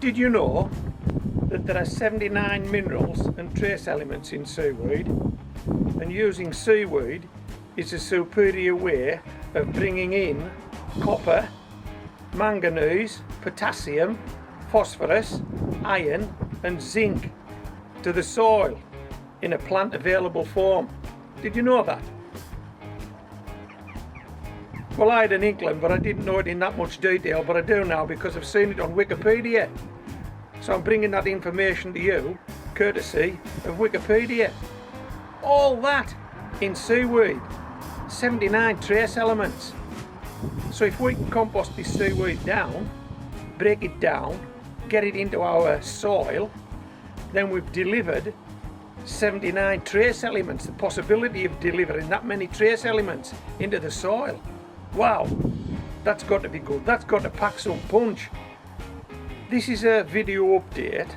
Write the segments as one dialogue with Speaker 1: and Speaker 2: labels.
Speaker 1: Did you know that there are 79 minerals and trace elements in seaweed, and using seaweed is a superior way of bringing in copper, manganese, potassium, phosphorus, iron and zinc to the soil in a plant available form. Did you know that? Well, I had an inkling, but I didn't know it in that much detail, but I do now because I've seen it on Wikipedia. So I'm bringing that information to you, courtesy of Wikipedia. All that in seaweed, 79 trace elements. So if we can compost this seaweed down, break it down, get it into our soil, then we've delivered 79 trace elements, the possibility of delivering that many trace elements into the soil. Wow, that's got to be good. That's got to pack some punch. This is a video update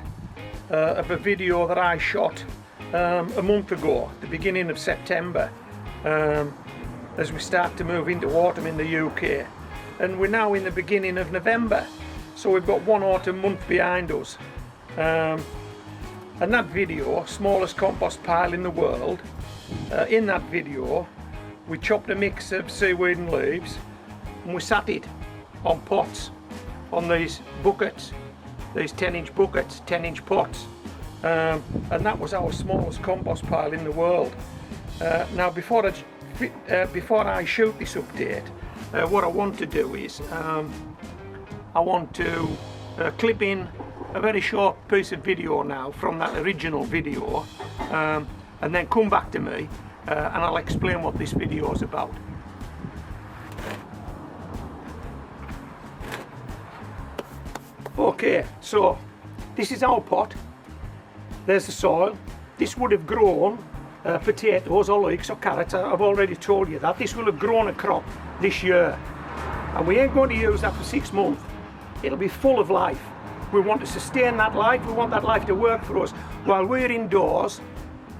Speaker 1: of a video that I shot a month ago, the beginning of September, as we start to move into autumn in the UK. And we're now in the beginning of November, so we've got one autumn month behind us. And that video, Smallest Compost Pile in the World, in that video we chopped a mix of seaweed and leaves and we sat it on pots, on these buckets, these 10-inch buckets, 10-inch pots, and that was our smallest compost pile in the world. Now before I shoot this update, what I want to do is I want to clip in a very short piece of video now from that original video, and then come back to me and I'll explain what this video is about. Okay, so this is our pot. There's the soil. This would have grown potatoes or leeks or carrots. I've already told you that. This will have grown a crop this year, and we ain't going to use that for 6 months. It'll be full of life. We want to sustain that life. We want that life to work for us while we're indoors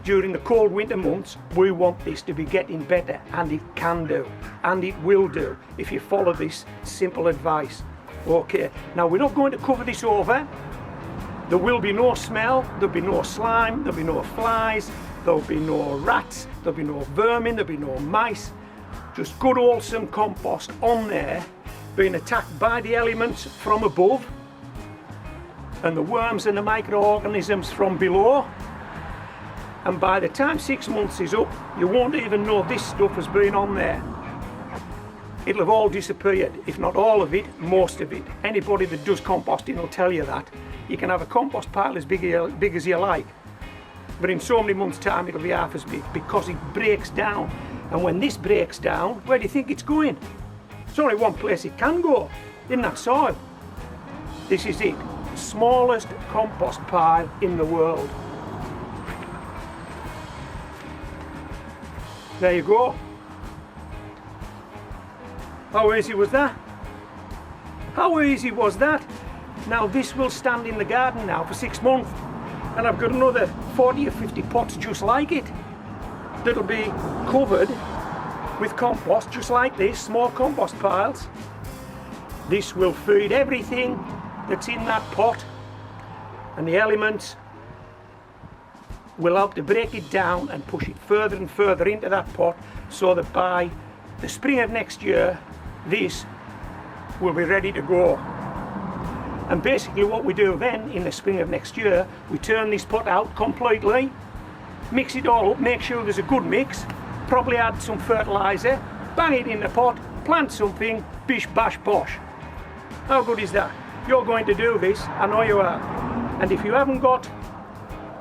Speaker 1: during the cold winter months. We want this to be getting better, and it can do, and it will do if you follow this simple advice. Okay, now we're not going to cover this over. There will be no smell, there'll be no slime, there'll be no flies, there'll be no rats, there'll be no vermin, there'll be no mice. Just good wholesome compost on there, being attacked by the elements from above and the worms and the microorganisms from below. And by the time 6 months is up, you won't even know this stuff has been on there. It'll have all disappeared, if not all of it, most of it. Anybody that does composting will tell you that. You can have a compost pile as big as you like, but in so many months' time it'll be half as big because it breaks down. And when this breaks down, where do you think it's going? There's only one place it can go, in that soil. This is it, smallest compost pile in the world. There you go. How easy was that? How easy was that? Now this will stand in the garden now for 6 months, and I've got another 40 or 50 pots just like it that'll be covered with compost just like this, small compost piles. This will feed everything that's in that pot, and the elements will help to break it down and push it further and further into that pot, so that by the spring of next year this will be ready to go. And basically what we do then in the spring of next year, we turn this pot out completely, mix it all up, make sure there's a good mix, probably add some fertiliser, bang it in the pot, plant something, bish bash bosh. How good is that? You're going to do this, I know you are. And if you haven't got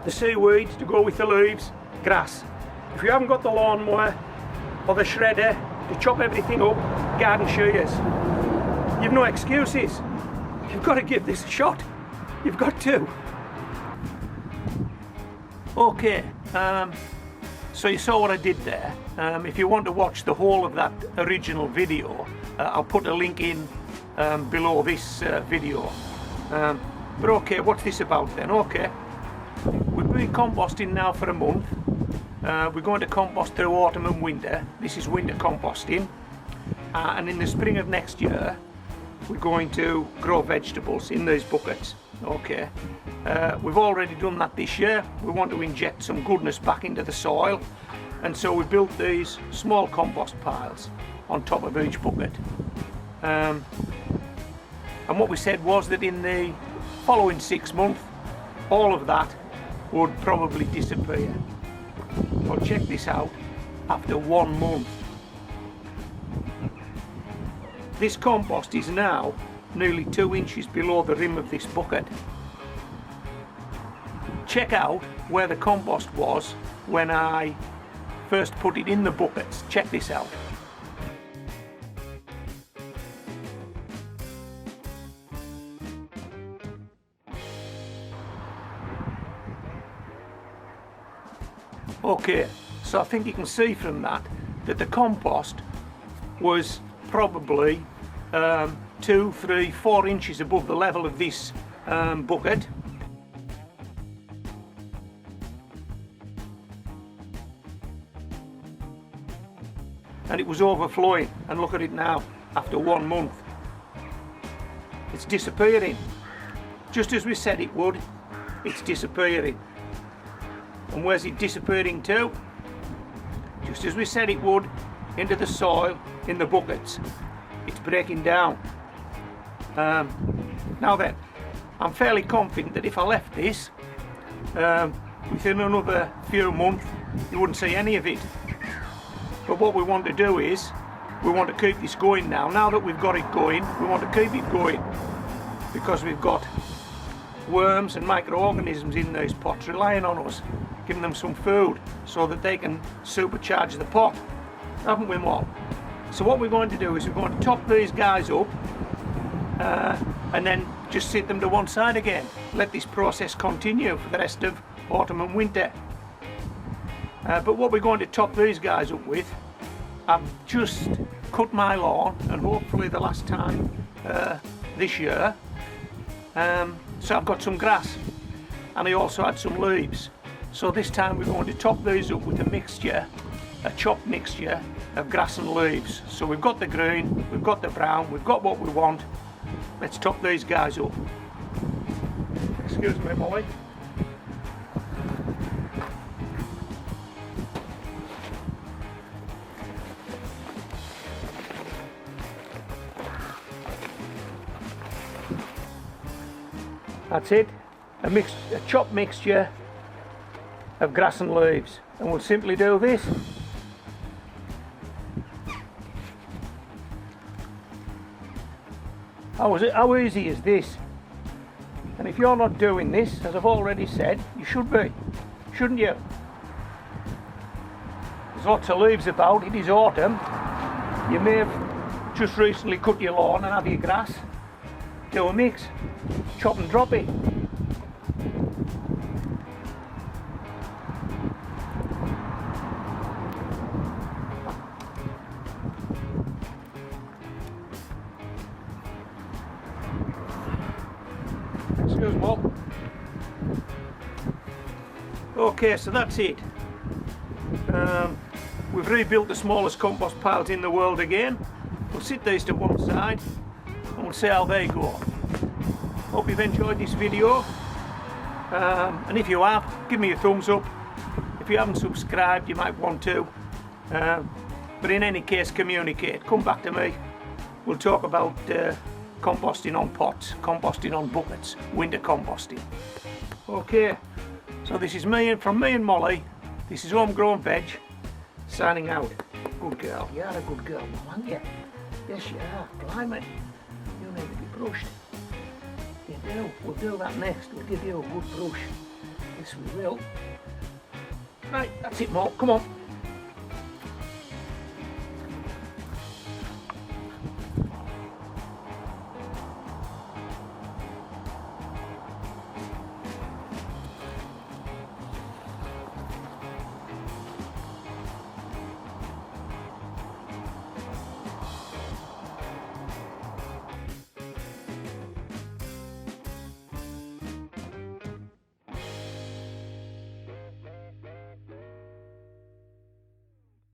Speaker 1: the seaweed to go with the leaves, grass. If you haven't got the lawnmower or the shredder to chop everything up, garden shears. You've no excuses. You've got to give this a shot. You've got to. Okay, so you saw what I did there. If you want to watch the whole of that original video, I'll put a link in below this video. But okay, what's this about then? Okay, we've been composting now for a month. We're going to compost through autumn and winter. This is winter composting. And in the spring of next year, we're going to grow vegetables in these buckets. Okay, we've already done that this year. We want to inject some goodness back into the soil, and so we built these small compost piles on top of each bucket. And what we said was that in the following 6 months, all of that would probably disappear. Well, check this out, after 1 month. This compost is now nearly 2 inches below the rim of this bucket. Check out where the compost was when I first put it in the buckets. Check this out. Okay, so I think you can see from that the compost was probably 2, 3, 4 inches above the level of this bucket. And it was overflowing, and look at it now after 1 month. It's disappearing. Just as we said it would, it's disappearing. And where's it disappearing to? Just as we said it would, into the soil, in the buckets. It's breaking down. Now then, I'm fairly confident that if I left this, within another few months, you wouldn't see any of it. But what we want to do is, we want to keep this going now. Now that we've got it going, we want to keep it going, because we've got worms and microorganisms in these pots relying on us, giving them some food so that they can supercharge the pot, haven't we, Mom? So what we're going to do is we're going to top these guys up and then just sit them to one side again. Let this process continue for the rest of autumn and winter. But what we're going to top these guys up with, I've just cut my lawn, and hopefully the last time this year. So I've got some grass, and I also had some leaves. So this time we're going to top these up with a mixture, a chopped mixture of grass and leaves. So we've got the green, we've got the brown, we've got what we want. Let's top these guys up. Excuse me, Molly. That's it, a chopped mixture of grass and leaves, and we'll simply do this. How easy is this? And if you're not doing this, as I've already said, you should be, shouldn't you? There's lots of leaves about, it is autumn. You may have just recently cut your lawn and have your grass. Do a mix, chop and drop it. Excuse me. Okay, so that's it. We've rebuilt the smallest compost piles in the world again. We'll sit these to one side and we'll see how they go. Hope you've enjoyed this video, and if you have, give me a thumbs up. If you haven't subscribed, you might want to, but in any case, communicate, come back to me. We'll talk about composting on pots, composting on buckets, winter composting. Okay, so this is from me and Molly. This is Homegrown Veg, signing out. Good girl, you are a good girl, Mum, aren't you? Yes you are, blimey, you need to be brushed. You do, we'll do that next, we'll give you a good brush. Yes we will. Right, that's it, Mum, come on.